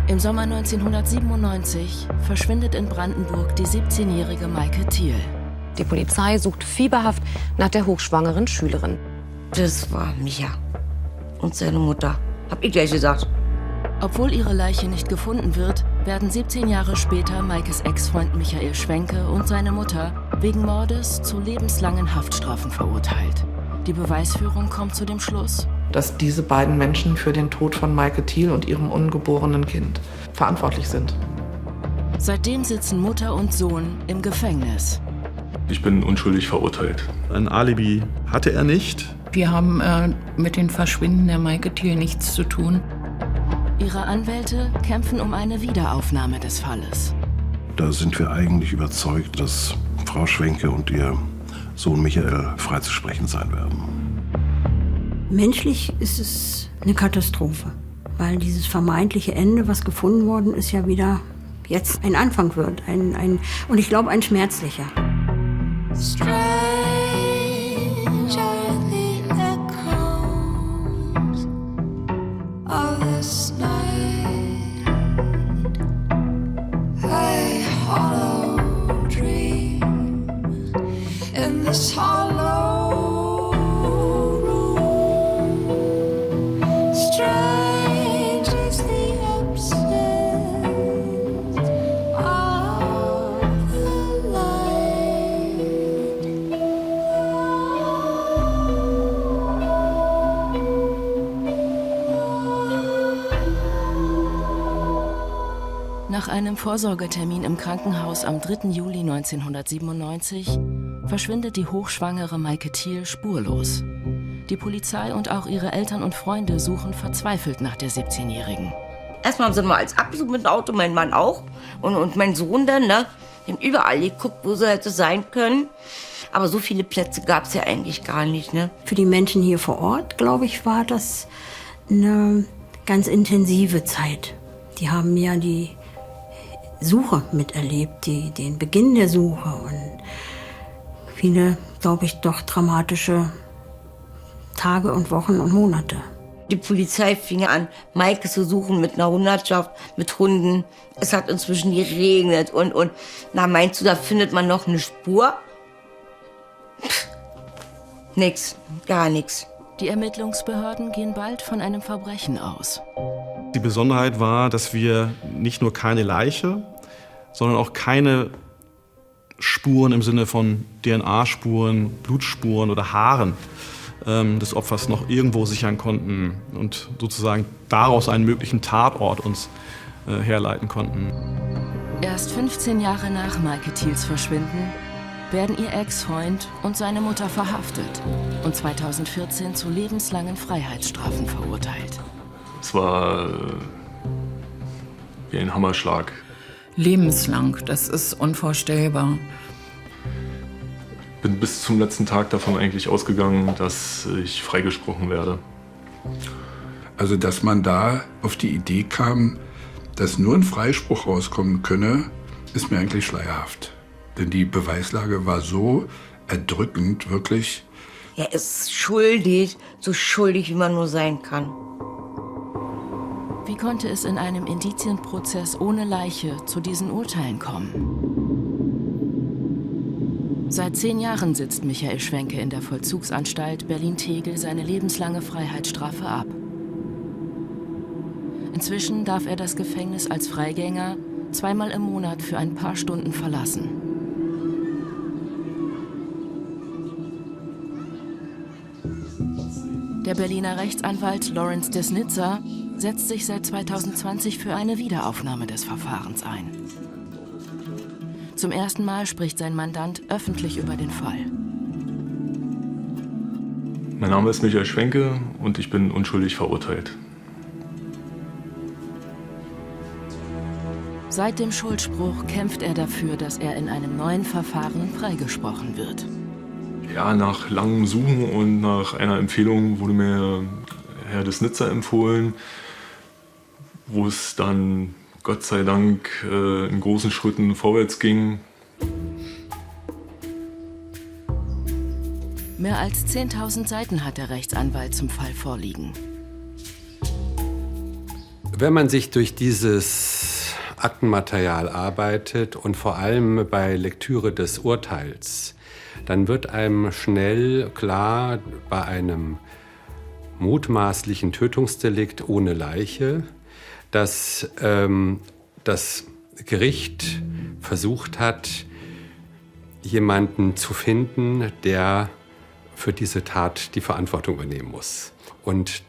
Im Sommer 1997 verschwindet in Brandenburg die 17-jährige Maike Thiel. Die Polizei sucht fieberhaft nach der hochschwangeren Schülerin. Das war Micha und seine Mutter. Hab ich gleich gesagt. Obwohl ihre Leiche nicht gefunden wird, werden 17 Jahre später Maikes Ex-Freund Michael Schwenke und seine Mutter wegen Mordes zu lebenslangen Haftstrafen verurteilt. Die Beweisführung kommt zu dem Schluss, dass diese beiden Menschen für den Tod von Maike Thiel und ihrem ungeborenen Kind verantwortlich sind. Seitdem sitzen Mutter und Sohn im Gefängnis. Ich bin unschuldig verurteilt. Ein Alibi hatte er nicht. Wir haben mit dem Verschwinden der Maike Thiel nichts zu tun. Ihre Anwälte kämpfen um eine Wiederaufnahme des Falles. Da sind wir eigentlich überzeugt, dass Frau Schwenke und ihr Sohn Michael freizusprechen sein werden. Menschlich ist es eine Katastrophe, weil dieses vermeintliche Ende, was gefunden worden ist, ja wieder jetzt ein Anfang wird. Und ich glaube, ein schmerzlicher. Nach einem Vorsorgetermin im Krankenhaus am 3. Juli 1997 verschwindet die hochschwangere Maike Thiel spurlos. Die Polizei und auch ihre Eltern und Freunde suchen verzweifelt nach der 17-Jährigen. Erstmal sind wir als abgesucht mit dem Auto, mein Mann auch. Und mein Sohn dann, ne? Die haben überall geguckt, wo sie hätte sein können. Aber so viele Plätze gab es ja eigentlich gar nicht, ne? Für die Menschen hier vor Ort, glaube ich, war das eine ganz intensive Zeit. Die haben ja die Suche miterlebt, den Beginn der Suche und viele, glaube ich, doch dramatische Tage und Wochen und Monate. Die Polizei fing an, Maike zu suchen mit einer Hundertschaft, mit Hunden. Es hat inzwischen geregnet und na, meinst du, da findet man noch eine Spur? Nix, gar nichts. Die Ermittlungsbehörden gehen bald von einem Verbrechen aus. Die Besonderheit war, dass wir nicht nur keine Leiche, sondern auch keine Spuren im Sinne von DNA-Spuren, Blutspuren oder Haaren des Opfers noch irgendwo sichern konnten und sozusagen daraus einen möglichen Tatort uns herleiten konnten. Erst 15 Jahre nach Maike Thiels Verschwinden werden ihr Ex-Freund und seine Mutter verhaftet und 2014 zu lebenslangen Freiheitsstrafen verurteilt. Es war wie ein Hammerschlag. Lebenslang, das ist unvorstellbar. Ich bin bis zum letzten Tag davon eigentlich ausgegangen, dass ich freigesprochen werde. Also, dass man da auf die Idee kam, dass nur ein Freispruch rauskommen könne, ist mir eigentlich schleierhaft. Denn die Beweislage war so erdrückend, wirklich. Er ist schuldig, so schuldig, wie man nur sein kann. Wie konnte es in einem Indizienprozess ohne Leiche zu diesen Urteilen kommen? Seit 10 Jahren sitzt Michael Schwenke in der Vollzugsanstalt Berlin-Tegel seine lebenslange Freiheitsstrafe ab. Inzwischen darf er das Gefängnis als Freigänger 2-mal im Monat für ein paar Stunden verlassen. Der Berliner Rechtsanwalt Lawrence Desnitzer setzt sich seit 2020 für eine Wiederaufnahme des Verfahrens ein. Zum ersten Mal spricht sein Mandant öffentlich über den Fall. Mein Name ist Michael Schwenke und ich bin unschuldig verurteilt. Seit dem Schuldspruch kämpft er dafür, dass er in einem neuen Verfahren freigesprochen wird. Ja, nach langem Suchen und nach einer Empfehlung wurde mir Herr Desnitzer empfohlen, wo es dann Gott sei Dank in großen Schritten vorwärts ging. Mehr als 10.000 Seiten hat der Rechtsanwalt zum Fall vorliegen. Wenn man sich durch dieses Aktenmaterial arbeitet und vor allem bei Lektüre des Urteils, dann wird einem schnell klar, bei einem mutmaßlichen Tötungsdelikt ohne Leiche, dass das Gericht versucht hat, jemanden zu finden, der für diese Tat die Verantwortung übernehmen muss. Und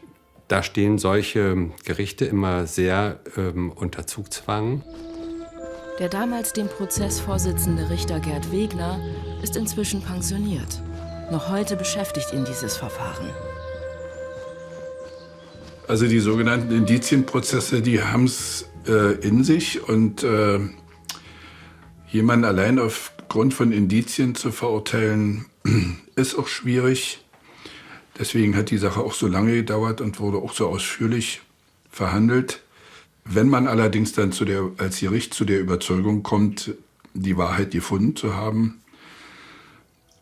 da stehen solche Gerichte immer sehr unter Zugzwang. Der damals dem Prozess vorsitzende Richter Gerd Wegner ist inzwischen pensioniert. Noch heute beschäftigt ihn dieses Verfahren. Also die sogenannten Indizienprozesse, die haben es in sich. Und jemanden allein aufgrund von Indizien zu verurteilen, ist auch schwierig. Deswegen hat die Sache auch so lange gedauert und wurde auch so ausführlich verhandelt. Wenn man allerdings dann als Gericht zu der Überzeugung kommt, die Wahrheit gefunden zu haben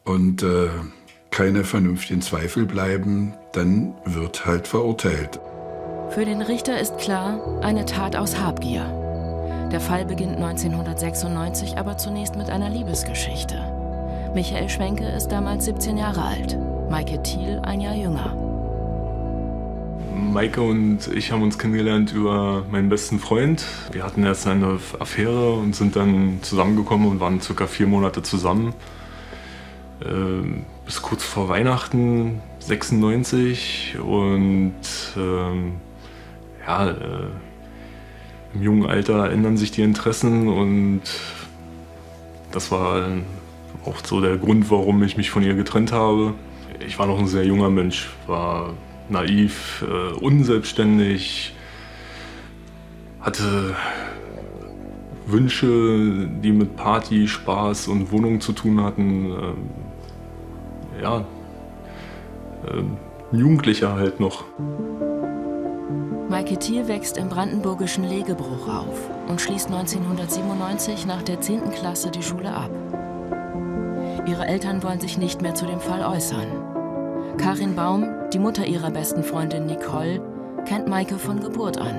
und keine vernünftigen Zweifel bleiben, dann wird halt verurteilt. Für den Richter ist klar, eine Tat aus Habgier. Der Fall beginnt 1996 aber zunächst mit einer Liebesgeschichte. Michael Schwenke ist damals 17 Jahre alt, Maike Thiel ein Jahr jünger. Maike und ich haben uns kennengelernt über meinen besten Freund. Wir hatten erst eine Affäre und sind dann zusammengekommen und waren ca. 4 Monate zusammen. Bis kurz vor Weihnachten 96 und im jungen Alter ändern sich die Interessen und das war auch so der Grund, warum ich mich von ihr getrennt habe. Ich war noch ein sehr junger Mensch, war naiv, unselbstständig, hatte Wünsche, die mit Party, Spaß und Wohnung zu tun hatten. Ein Jugendlicher halt noch. Maike Thiel wächst im brandenburgischen Legebruch auf und schließt 1997 nach der 10. Klasse die Schule ab. Ihre Eltern wollen sich nicht mehr zu dem Fall äußern. Karin Baum, die Mutter ihrer besten Freundin Nicole, kennt Maike von Geburt an.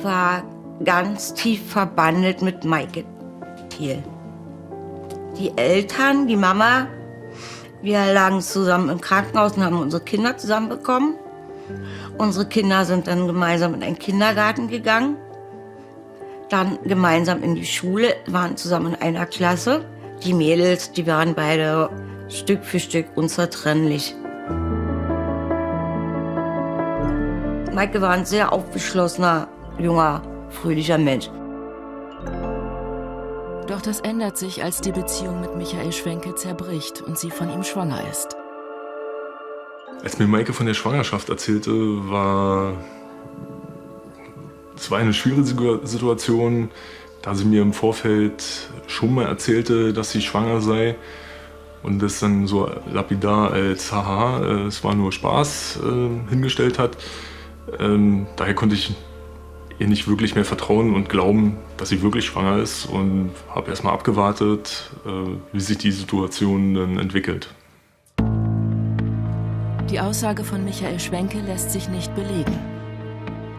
War ganz tief verbandelt mit Maike Thiel. Die Eltern, die Mama, wir lagen zusammen im Krankenhaus und haben unsere Kinder zusammen bekommen. Unsere Kinder sind dann gemeinsam in einen Kindergarten gegangen, dann gemeinsam in die Schule, waren zusammen in einer Klasse. Die Mädels, die waren beide Stück für Stück unzertrennlich. Maike war ein sehr aufgeschlossener, junger, fröhlicher Mensch. Doch das ändert sich, als die Beziehung mit Michael Schwenke zerbricht und sie von ihm schwanger ist. Als mir Maike von der Schwangerschaft erzählte, war eine schwierige Situation, da sie mir im Vorfeld schon mal erzählte, dass sie schwanger sei und das dann so lapidar als haha, es war nur Spaß hingestellt hat. Daher konnte ich ihr nicht wirklich mehr vertrauen und glauben, dass sie wirklich schwanger ist und habe erst mal abgewartet, wie sich die Situation dann entwickelt. Die Aussage von Michael Schwenke lässt sich nicht belegen.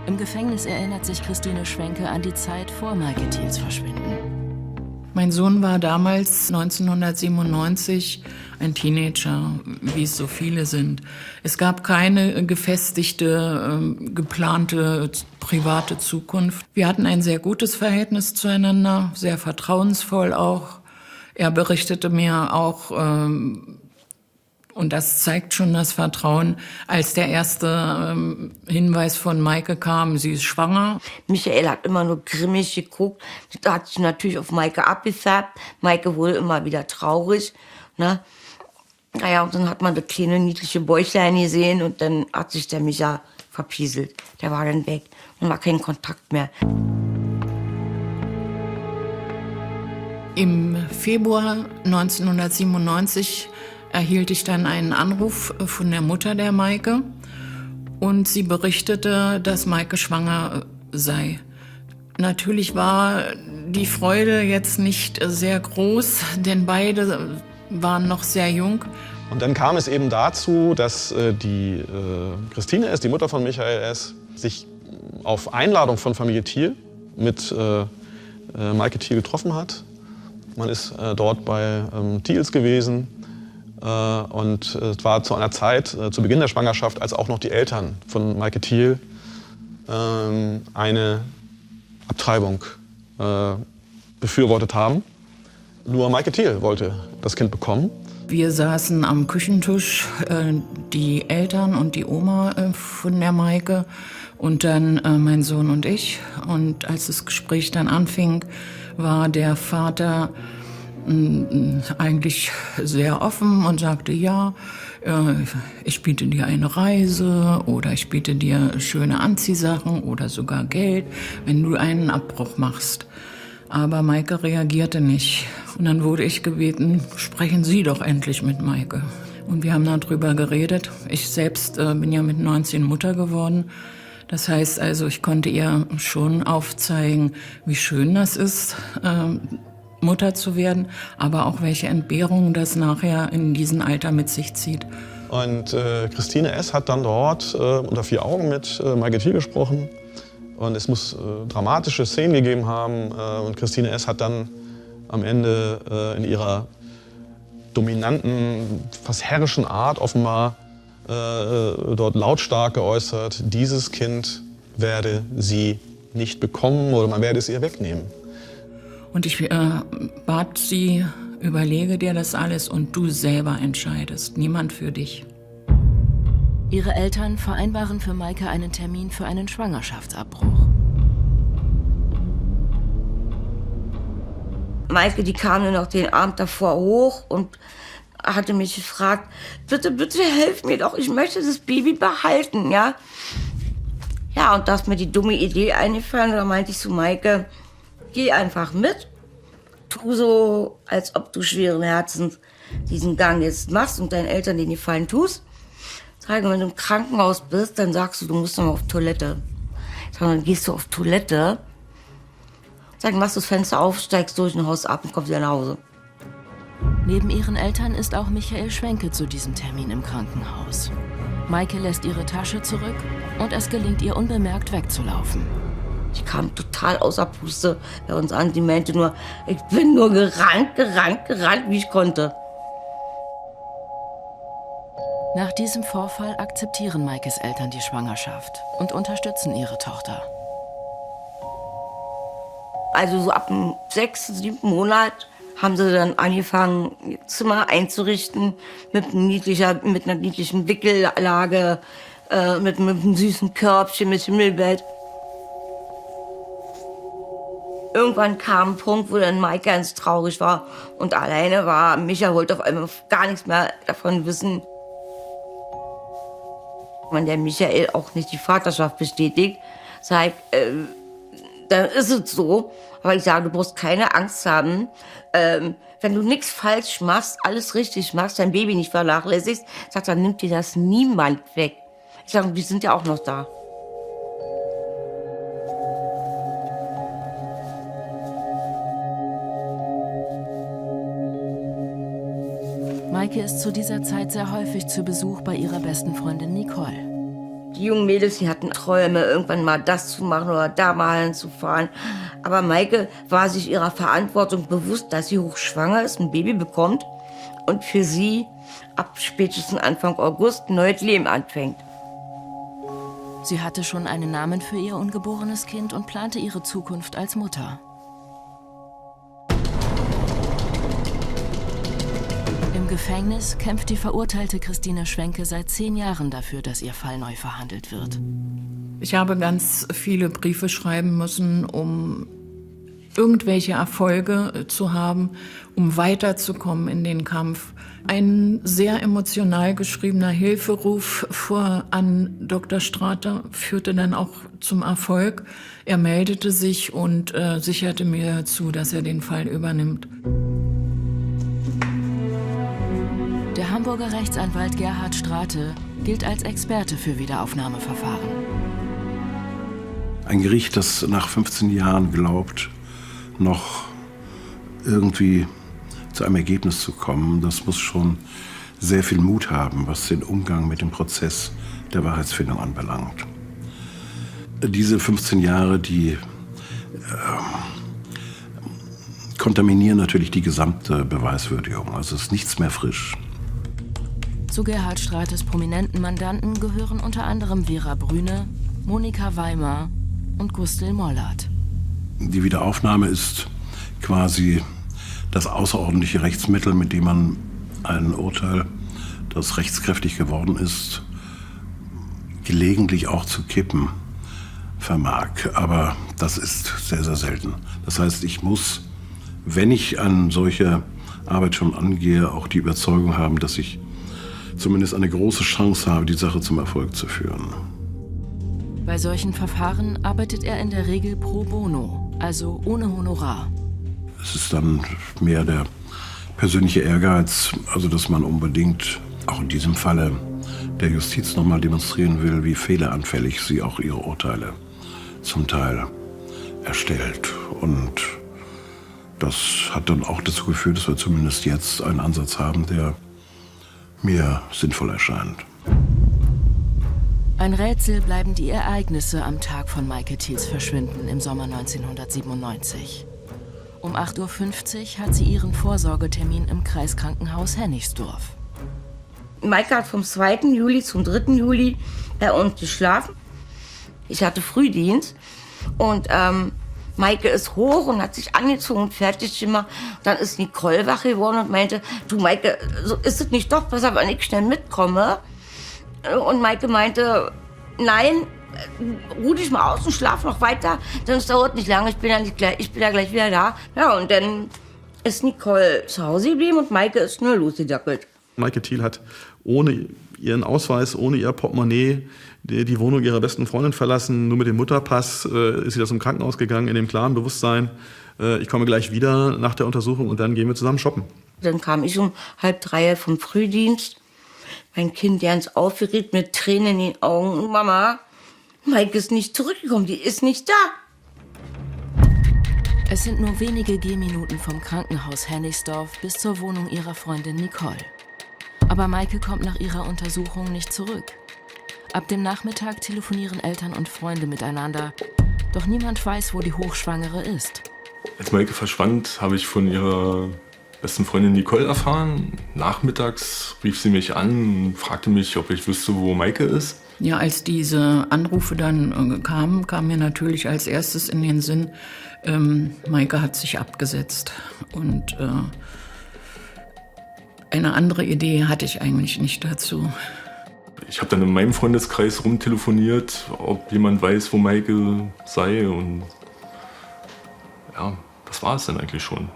Im Gefängnis erinnert sich Christine Schwenke an die Zeit vor Maike Thiels Verschwinden. Mein Sohn war damals 1997 ein Teenager, wie es so viele sind. Es gab keine gefestigte, geplante, private Zukunft. Wir hatten ein sehr gutes Verhältnis zueinander, sehr vertrauensvoll auch. Er berichtete mir auch, und das zeigt schon das Vertrauen, als der erste Hinweis von Maike kam, sie ist schwanger. Michael hat immer nur grimmig geguckt. Das hat sich natürlich auf Maike abgefärbt. Maike wurde immer wieder traurig. Ne? Naja, und dann hat man das kleine niedliche Bäuchlein gesehen und dann hat sich der Micha verpieselt. Der war dann weg und war kein Kontakt mehr. Im Februar 1997 erhielt ich dann einen Anruf von der Mutter der Maike und sie berichtete, dass Maike schwanger sei. Natürlich war die Freude jetzt nicht sehr groß, denn beide waren noch sehr jung. Und dann kam es eben dazu, dass die Christine S., die Mutter von Michael S., sich auf Einladung von Familie Thiel mit Maike Thiel getroffen hat. Man ist dort bei Thiels gewesen und es war zu einer Zeit, zu Beginn der Schwangerschaft, als auch noch die Eltern von Maike Thiel eine Abtreibung befürwortet haben. Nur Maike Thiel wollte das Kind bekommen. Wir saßen am Küchentisch, die Eltern und die Oma von der Maike und dann mein Sohn und ich. Und als das Gespräch dann anfing, war der Vater eigentlich sehr offen und sagte, ja, ich biete dir eine Reise oder ich biete dir schöne Anziehsachen oder sogar Geld, wenn du einen Abbruch machst. Aber Maike reagierte nicht. Und dann wurde ich gebeten, sprechen Sie doch endlich mit Maike. Und wir haben darüber geredet. Ich selbst bin ja mit 19 Mutter geworden. Das heißt also, ich konnte ihr schon aufzeigen, wie schön das ist, Mutter zu werden, aber auch welche Entbehrungen das nachher in diesem Alter mit sich zieht. Und Christine S. hat dann dort unter 4 Augen mit Maike Thiel gesprochen. Und es muss dramatische Szenen gegeben haben. Und Christine S. hat dann am Ende in ihrer dominanten, fast herrischen Art offenbar dort lautstark geäußert, dieses Kind werde sie nicht bekommen oder man werde es ihr wegnehmen. Und ich bat sie, überlege dir das alles und du selber entscheidest, niemand für dich. Ihre Eltern vereinbaren für Maike einen Termin für einen Schwangerschaftsabbruch. Maike, die kam nur noch den Abend davor hoch und hatte mich gefragt, bitte, bitte helf mir doch, ich möchte das Baby behalten, ja. Ja, und da ist mir die dumme Idee eingefallen, da meinte ich zu Maike, geh einfach mit, tu so, als ob du schweren Herzens diesen Gang jetzt machst und deinen Eltern den Gefallen tust. Sag, wenn du im Krankenhaus bist, dann sagst du, du musst noch mal auf Toilette. Sag, dann gehst du auf Toilette. Sag, machst du das Fenster auf, steigst durch ein Haus ab und kommst wieder nach Hause. Neben ihren Eltern ist auch Michael Schwenke zu diesem Termin im Krankenhaus. Maike lässt ihre Tasche zurück und es gelingt ihr unbemerkt wegzulaufen. Ich kam total außer Puste bei uns an. Die meinte nur, ich bin nur gerannt, wie ich konnte. Nach diesem Vorfall akzeptieren Maikes Eltern die Schwangerschaft und unterstützen ihre Tochter. Also so ab dem 6., 7. Monat haben sie dann angefangen, ihr Zimmer einzurichten mit einer niedlichen Wickellage, mit einem süßen Körbchen, mit Himmelbett. Irgendwann kam ein Punkt, wo dann Maike ganz traurig war und alleine war. Micha wollte auf einmal gar nichts mehr davon wissen. Wenn der Michael auch nicht die Vaterschaft bestätigt, sagt, dann ist es so. Aber ich sage, du brauchst keine Angst haben. Wenn du nichts falsch machst, alles richtig machst, dein Baby nicht vernachlässigst, sagt, dann nimmt dir das niemand weg. Ich sage, die sind ja auch noch da. Maike ist zu dieser Zeit sehr häufig zu Besuch bei ihrer besten Freundin Nicole. Die jungen Mädels, die hatten Träume, irgendwann mal das zu machen oder da mal hinzufahren. Aber Maike war sich ihrer Verantwortung bewusst, dass sie hochschwanger ist, ein Baby bekommt und für sie ab spätestens Anfang August ein neues Leben anfängt. Sie hatte schon einen Namen für ihr ungeborenes Kind und plante ihre Zukunft als Mutter. Im Gefängnis kämpft die verurteilte Christine Schwenke seit 10 Jahren dafür, dass ihr Fall neu verhandelt wird. Ich habe ganz viele Briefe schreiben müssen, um irgendwelche Erfolge zu haben, um weiterzukommen in den Kampf. Ein sehr emotional geschriebener Hilferuf an Dr. Strater führte dann auch zum Erfolg. Er meldete sich und sicherte mir zu, dass er den Fall übernimmt. Der Hamburger Rechtsanwalt Gerhard Strate gilt als Experte für Wiederaufnahmeverfahren. Ein Gericht, das nach 15 Jahren glaubt, noch irgendwie zu einem Ergebnis zu kommen, das muss schon sehr viel Mut haben, was den Umgang mit dem Prozess der Wahrheitsfindung anbelangt. Diese 15 Jahre, die kontaminieren natürlich die gesamte Beweiswürdigung. Also ist nichts mehr frisch. Zu Gerhard Strates prominenten Mandanten gehören unter anderem Vera Brüne, Monika Weimar und Gustl Mollert. Die Wiederaufnahme ist quasi das außerordentliche Rechtsmittel, mit dem man ein Urteil, das rechtskräftig geworden ist, gelegentlich auch zu kippen vermag. Aber das ist sehr, sehr selten. Das heißt, ich muss, wenn ich eine solche Arbeit schon angehe, auch die Überzeugung haben, dass ich zumindest eine große Chance habe, die Sache zum Erfolg zu führen. Bei solchen Verfahren arbeitet er in der Regel pro bono, also ohne Honorar. Es ist dann mehr der persönliche Ehrgeiz, also dass man unbedingt auch in diesem Falle der Justiz nochmal demonstrieren will, wie fehleranfällig sie auch ihre Urteile zum Teil erstellt. Und das hat dann auch dazu geführt, dass wir zumindest jetzt einen Ansatz haben, der mir sinnvoll erscheint. Ein Rätsel bleiben die Ereignisse am Tag von Maike Thiels Verschwinden im Sommer 1997. Um 8:50 Uhr hat sie ihren Vorsorgetermin im Kreiskrankenhaus Hennigsdorf. Maike hat vom 2. Juli zum 3. Juli bei uns geschlafen. Ich hatte Frühdienst und Maike ist hoch und hat sich angezogen und fertig gemacht. Dann ist Nicole wach geworden und meinte, du Maike, so ist es nicht doch, pass auf, wenn ich schnell mitkomme. Und Maike meinte, nein, ruh dich mal aus und schlaf noch weiter, denn es dauert nicht lange, ich bin ja gleich wieder da. Ja, und dann ist Nicole zu Hause geblieben und Maike ist nur losgedackelt. Maike Thiel hat ohne ihren Ausweis, ohne ihr Portemonnaie die Wohnung ihrer besten Freundin verlassen. Nur mit dem Mutterpass ist sie aus dem Krankenhaus gegangen, in dem klaren Bewusstsein, ich komme gleich wieder nach der Untersuchung und dann gehen wir zusammen shoppen. Dann kam ich um 2:30 vom Frühdienst. Mein Kind ganz aufgeregt mit Tränen in den Augen. Und Mama, Maike ist nicht zurückgekommen, die ist nicht da. Es sind nur wenige Gehminuten vom Krankenhaus Hennigsdorf bis zur Wohnung ihrer Freundin Nicole. Aber Maike kommt nach ihrer Untersuchung nicht zurück. Ab dem Nachmittag telefonieren Eltern und Freunde miteinander. Doch niemand weiß, wo die Hochschwangere ist. Als Maike verschwand, habe ich von ihrer besten Freundin Nicole erfahren. Nachmittags rief sie mich an und fragte mich, ob ich wüsste, wo Maike ist. Ja, als diese Anrufe dann kamen, kam mir natürlich als erstes in den Sinn, Maike hat sich abgesetzt. Und eine andere Idee hatte ich eigentlich nicht dazu. Ich habe dann in meinem Freundeskreis rumtelefoniert, ob jemand weiß, wo Maike sei. Und ja, das war es dann eigentlich schon.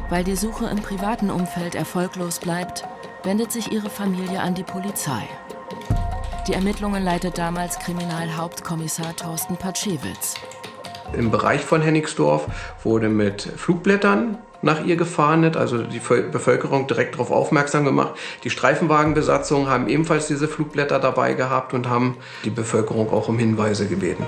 Weil die Suche im privaten Umfeld erfolglos bleibt, wendet sich ihre Familie an die Polizei. Die Ermittlungen leitet damals Kriminalhauptkommissar Thorsten Patschewitz. Im Bereich von Hennigsdorf wurde mit Flugblättern nach ihr gefahndet, also die Bevölkerung direkt darauf aufmerksam gemacht. Die Streifenwagenbesatzungen haben ebenfalls diese Flugblätter dabei gehabt und haben die Bevölkerung auch um Hinweise gebeten.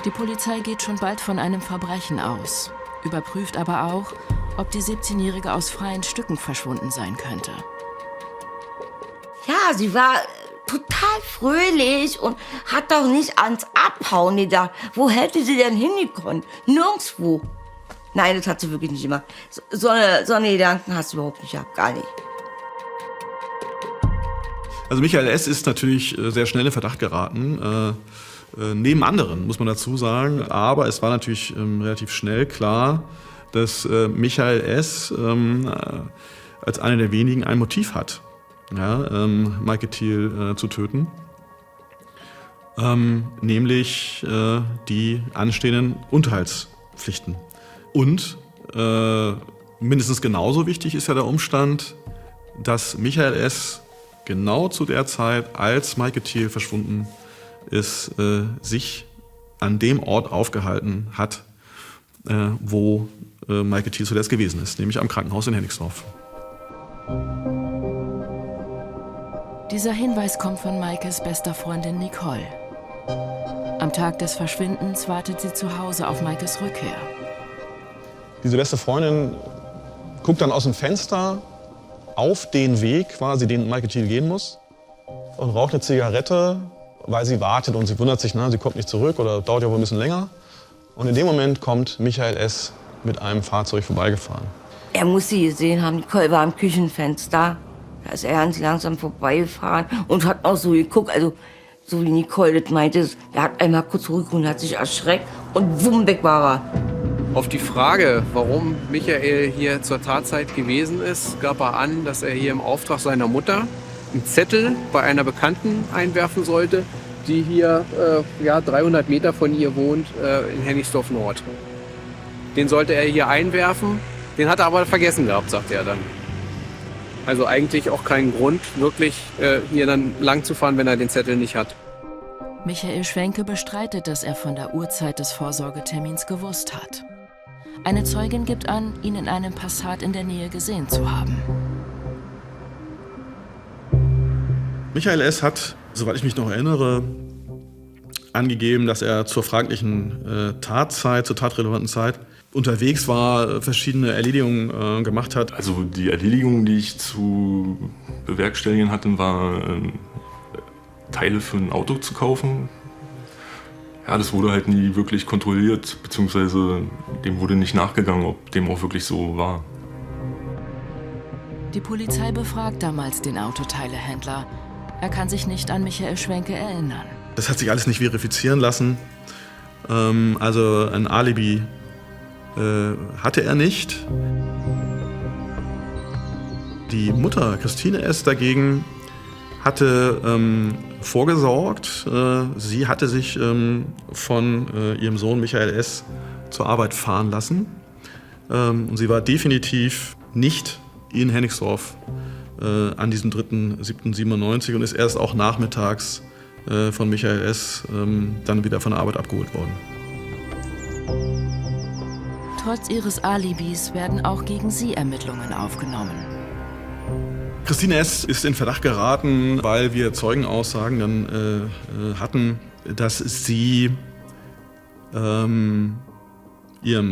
Die Polizei geht schon bald von einem Verbrechen aus, überprüft aber auch, ob die 17-Jährige aus freien Stücken verschwunden sein könnte. Ja, sie war total fröhlich und hat doch nicht ans Abhauen gedacht. Wo hätte sie denn hingekonnt? Nirgendwo. Nein, das hat sie wirklich nicht gemacht. So eine Gedanken hast du überhaupt nicht gehabt, gar nicht. Also Michael S. ist natürlich sehr schnell in Verdacht geraten. Neben anderen, muss man dazu sagen. Aber es war natürlich relativ schnell klar, dass Michael S. Als einer der wenigen ein Motiv hat, ja, Maike Thiel zu töten. Nämlich die anstehenden Unterhaltspflichten. Und mindestens genauso wichtig ist ja der Umstand, dass Michael S. genau zu der Zeit, als Maike Thiel verschwunden ist, sich an dem Ort aufgehalten hat, wo Maike Thiel zuletzt gewesen ist, nämlich am Krankenhaus in Hennigsdorf. Dieser Hinweis kommt von Maikes bester Freundin Nicole. Am Tag des Verschwindens wartet sie zu Hause auf Maikes Rückkehr. Diese beste Freundin guckt dann aus dem Fenster auf den Weg, quasi, den Maike Thiel gehen muss. und raucht eine Zigarette, weil sie wartet und sie wundert sich, sie kommt nicht zurück oder dauert ja wohl ein bisschen länger. Und in dem Moment kommt Michael S. mit einem Fahrzeug vorbeigefahren. Er muss sie gesehen haben, Nicole war am Küchenfenster. Da ist er an sie langsam vorbeigefahren und hat auch so geguckt, also so wie Nicole das meinte, er hat einmal kurz zurückgeguckt und hat sich erschreckt und wumm, weg war er. Auf die Frage, warum Michael hier zur Tatzeit gewesen ist, gab er an, dass er hier im Auftrag seiner Mutter einen Zettel bei einer Bekannten einwerfen sollte, die hier 300 Meter von ihr wohnt, in Hennigsdorf Nord. Den sollte er hier einwerfen, den hat er aber vergessen gehabt, sagt er dann. Also eigentlich auch keinen Grund, wirklich hier dann lang zu fahren, wenn er den Zettel nicht hat. Michael Schwenke bestreitet, dass er von der Uhrzeit des Vorsorgetermins gewusst hat. Eine Zeugin gibt an, ihn in einem Passat in der Nähe gesehen zu haben. Michael S. hat, soweit ich mich noch erinnere, angegeben, dass er zur fraglichen Tatzeit, zur tatrelevanten Zeit, unterwegs war, verschiedene Erledigungen gemacht hat. Also die Erledigungen, die ich zu bewerkstelligen hatte, war Teile für ein Auto zu kaufen. Ja, das wurde halt nie wirklich kontrolliert, beziehungsweise dem wurde nicht nachgegangen, ob dem auch wirklich so war. Die Polizei befragt damals den Autoteilehändler. Er kann sich nicht an Michael Schwenke erinnern. Das hat sich alles nicht verifizieren lassen. Also ein Alibi hatte er nicht. Die Mutter, Christine S. dagegen, hatte vorgesorgt. Sie hatte sich von ihrem Sohn Michael S. zur Arbeit fahren lassen. Und sie war definitiv nicht in Hennigsdorf an diesem 3.7.97 und ist erst auch nachmittags von Michael S. Dann wieder von der Arbeit abgeholt worden. Trotz ihres Alibis werden auch gegen sie Ermittlungen aufgenommen. Christine S. ist in Verdacht geraten, weil wir Zeugenaussagen dann hatten, dass sie ihrem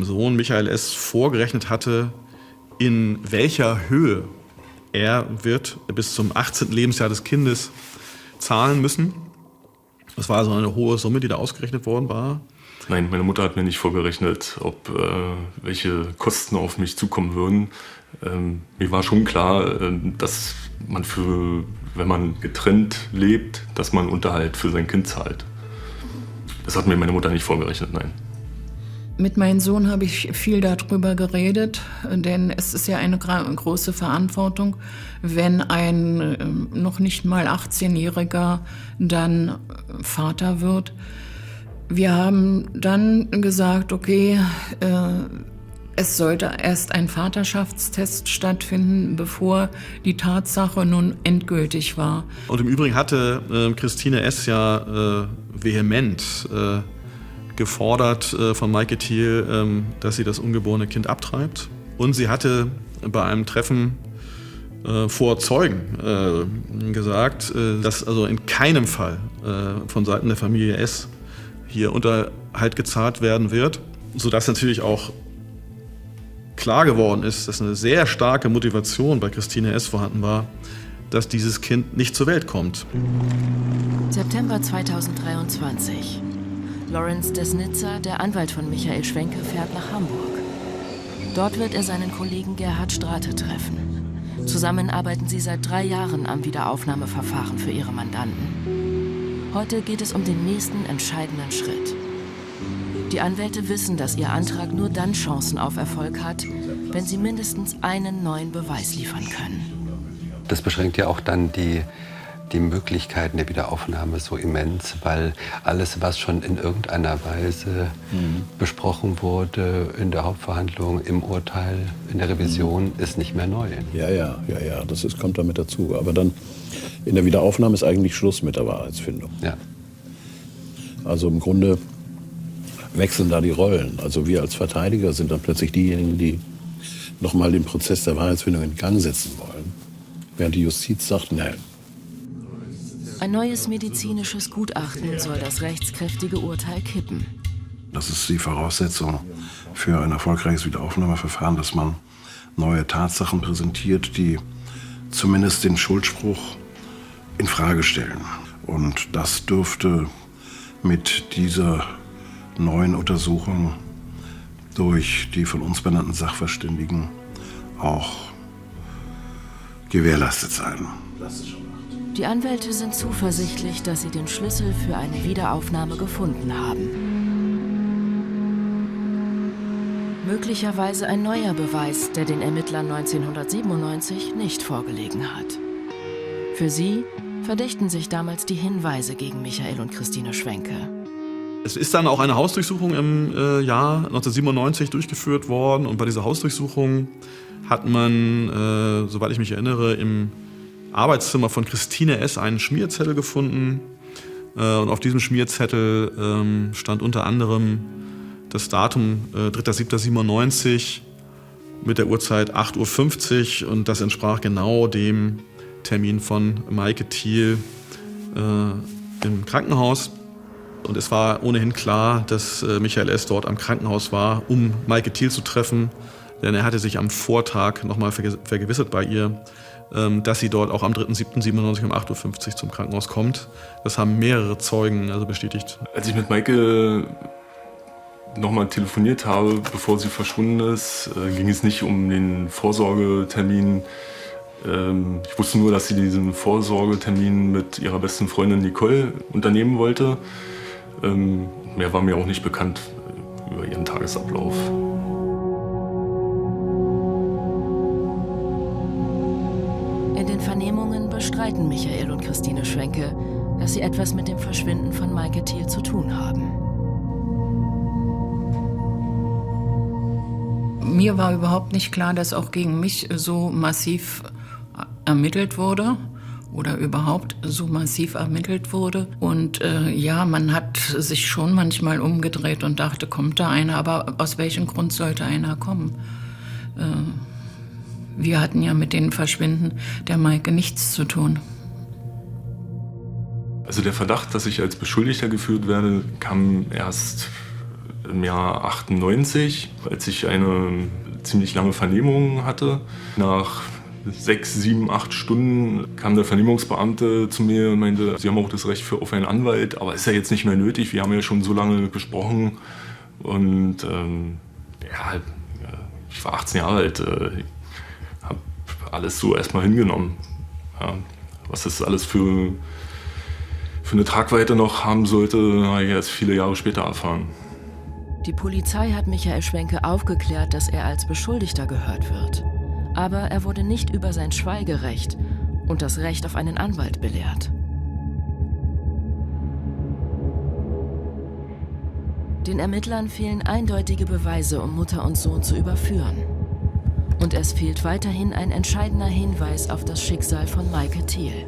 Sohn Michael S. vorgerechnet hatte, in welcher Höhe er wird bis zum 18. Lebensjahr des Kindes zahlen müssen. Das war also eine hohe Summe, die da ausgerechnet worden war. Nein, meine Mutter hat mir nicht vorgerechnet, welche Kosten auf mich zukommen würden. Mir war schon klar, dass man wenn man getrennt lebt, dass man Unterhalt für sein Kind zahlt. Das hat mir meine Mutter nicht vorgerechnet, nein. Mit meinem Sohn habe ich viel darüber geredet, denn es ist ja eine große Verantwortung, wenn ein noch nicht mal 18-Jähriger dann Vater wird. Wir haben dann gesagt, okay, es sollte erst ein Vaterschaftstest stattfinden, bevor die Tatsache nun endgültig war. Und im Übrigen hatte Christine S. ja vehement gefordert von Maike Thiel, dass sie das ungeborene Kind abtreibt. Und sie hatte bei einem Treffen vor Zeugen gesagt, dass also in keinem Fall von Seiten der Familie S. hier Unterhalt gezahlt werden wird, sodass natürlich auch klar geworden ist, dass eine sehr starke Motivation bei Christine S. vorhanden war, dass dieses Kind nicht zur Welt kommt. September 2023. Lawrence Desnitzer, der Anwalt von Michael Schwenke, fährt nach Hamburg. Dort wird er seinen Kollegen Gerhard Strate treffen. Zusammen arbeiten sie seit 3 Jahren am Wiederaufnahmeverfahren für ihre Mandanten. Heute geht es um den nächsten entscheidenden Schritt. Die Anwälte wissen, dass ihr Antrag nur dann Chancen auf Erfolg hat, wenn sie mindestens einen neuen Beweis liefern können. Das beschränkt ja auch dann die Möglichkeiten der Wiederaufnahme so immens, weil alles, was schon in irgendeiner Weise besprochen wurde in der Hauptverhandlung, im Urteil, in der Revision, ist nicht mehr neu. Ja, das kommt damit dazu. Aber dann in der Wiederaufnahme ist eigentlich Schluss mit der Wahrheitsfindung. Ja. Also im Grunde wechseln da die Rollen. Also wir als Verteidiger sind dann plötzlich diejenigen, die nochmal den Prozess der Wahrheitsfindung in Gang setzen wollen, während die Justiz sagt, nein. Ein neues medizinisches Gutachten soll das rechtskräftige Urteil kippen. Das ist die Voraussetzung für ein erfolgreiches Wiederaufnahmeverfahren, dass man neue Tatsachen präsentiert, die zumindest den Schuldspruch in Frage stellen. Und das dürfte mit dieser neuen Untersuchung durch die von uns benannten Sachverständigen auch gewährleistet sein. Die Anwälte sind zuversichtlich, dass sie den Schlüssel für eine Wiederaufnahme gefunden haben. Möglicherweise ein neuer Beweis, der den Ermittlern 1997 nicht vorgelegen hat. Für sie verdächten sich damals die Hinweise gegen Michael und Christine Schwenke. Es ist dann auch eine Hausdurchsuchung im Jahr 1997 durchgeführt worden. Und bei dieser Hausdurchsuchung hat man, soweit ich mich erinnere, im Arbeitszimmer von Christine S. einen Schmierzettel gefunden. Und auf diesem Schmierzettel stand unter anderem das Datum 3.7.97 mit der Uhrzeit 8.50 Uhr. Und das entsprach genau dem Termin von Maike Thiel im Krankenhaus. Und es war ohnehin klar, dass Michael S. dort am Krankenhaus war, um Maike Thiel zu treffen. Denn er hatte sich am Vortag nochmal vergewissert bei ihr, dass sie dort auch am 3.7.97 um 8.50 Uhr zum Krankenhaus kommt. Das haben mehrere Zeugen also bestätigt. Als ich mit Maike nochmal telefoniert habe, bevor sie verschwunden ist, ging es nicht um den Vorsorgetermin. Ich wusste nur, dass sie diesen Vorsorgetermin mit ihrer besten Freundin Nicole unternehmen wollte. Mehr war mir auch nicht bekannt über ihren Tagesablauf. In den Vernehmungen bestreiten Michael und Christine Schwenke, dass sie etwas mit dem Verschwinden von Maike Thiel zu tun haben. Mir war überhaupt nicht klar, dass auch gegen mich so massiv ermittelt wurde oder überhaupt so massiv ermittelt wurde. Und ja, man hat sich schon manchmal umgedreht und dachte, kommt da einer? Aber aus welchem Grund sollte einer kommen? Wir hatten ja mit dem Verschwinden der Maike nichts zu tun. Also der Verdacht, dass ich als Beschuldigter geführt werde, kam erst im Jahr 98, als ich eine ziemlich lange Vernehmung hatte. Nach 6, 7, 8 Stunden kam der Vernehmungsbeamte zu mir und meinte, Sie haben auch das Recht auf einen Anwalt, aber ist ja jetzt nicht mehr nötig, wir haben ja schon so lange gesprochen. Und ja, ich war 18 Jahre alt, habe alles so erstmal hingenommen. Ja, was das alles für eine Tragweite noch haben sollte, habe ich erst viele Jahre später erfahren. Die Polizei hat Michael Schwenke aufgeklärt, dass er als Beschuldigter gehört wird. Aber er wurde nicht über sein Schweigerecht und das Recht auf einen Anwalt belehrt. Den Ermittlern fehlen eindeutige Beweise, um Mutter und Sohn zu überführen. Und es fehlt weiterhin ein entscheidender Hinweis auf das Schicksal von Maike Thiel.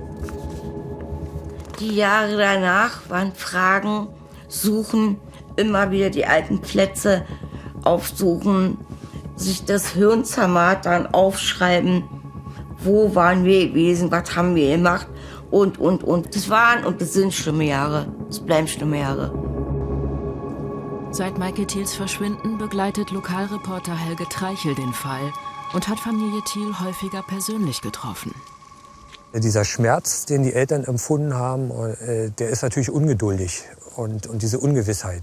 Die Jahre danach waren Fragen, Suchen, immer wieder die alten Plätze aufsuchen, sich das Hirn zermartern, aufschreiben, wo waren wir gewesen, was haben wir gemacht und. Das waren und das sind schlimme Jahre, es bleiben schlimme Jahre. Seit Maike Thiels Verschwinden begleitet Lokalreporter Helge Treichel den Fall und hat Familie Thiel häufiger persönlich getroffen. Dieser Schmerz, den die Eltern empfunden haben, der ist natürlich ungeduldig und diese Ungewissheit.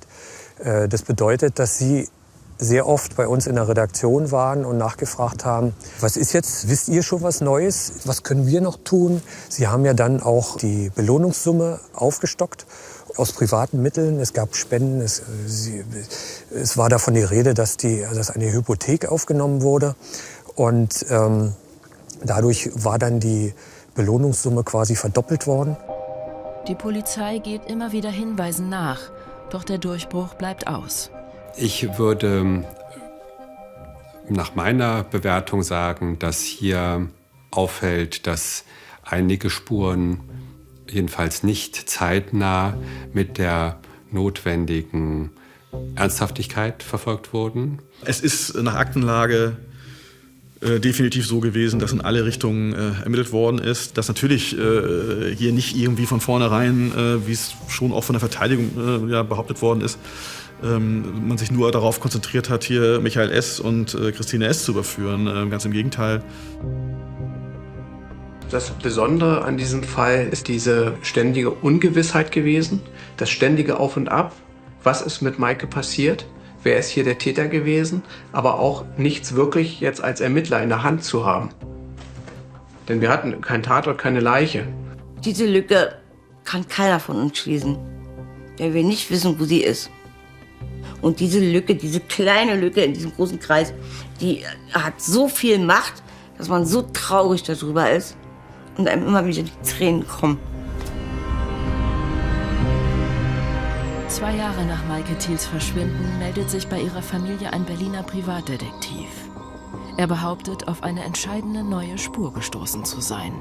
Das bedeutet, dass sie sehr oft bei uns in der Redaktion waren und nachgefragt haben, was ist jetzt, wisst ihr schon was Neues, was können wir noch tun? Sie haben ja dann auch die Belohnungssumme aufgestockt aus privaten Mitteln. Es gab Spenden, es war davon die Rede, dass eine Hypothek aufgenommen wurde. Und dadurch war dann die Belohnungssumme quasi verdoppelt worden. Die Polizei geht immer wieder Hinweisen nach, doch der Durchbruch bleibt aus. Ich würde nach meiner Bewertung sagen, dass hier auffällt, dass einige Spuren jedenfalls nicht zeitnah mit der notwendigen Ernsthaftigkeit verfolgt wurden. Es ist nach Aktenlage definitiv so gewesen, dass in alle Richtungen ermittelt worden ist. Dass natürlich hier nicht irgendwie von vornherein, wie es schon auch von der Verteidigung behauptet worden ist, man sich nur darauf konzentriert hat, hier Michael S. und Christine S. zu überführen. Ganz im Gegenteil. Das Besondere an diesem Fall ist diese ständige Ungewissheit gewesen, das ständige Auf und Ab. Was ist mit Maike passiert? Wer ist hier der Täter gewesen? Aber auch nichts wirklich jetzt als Ermittler in der Hand zu haben. Denn wir hatten keinen Tatort, keine Leiche. Diese Lücke kann keiner von uns schließen, weil wir nicht wissen, wo sie ist. Und diese Lücke, diese kleine Lücke in diesem großen Kreis, die hat so viel Macht, dass man so traurig darüber ist und einem immer wieder die Tränen kommen. 2 Jahre nach Maike Thiels Verschwinden meldet sich bei ihrer Familie ein Berliner Privatdetektiv. Er behauptet, auf eine entscheidende neue Spur gestoßen zu sein.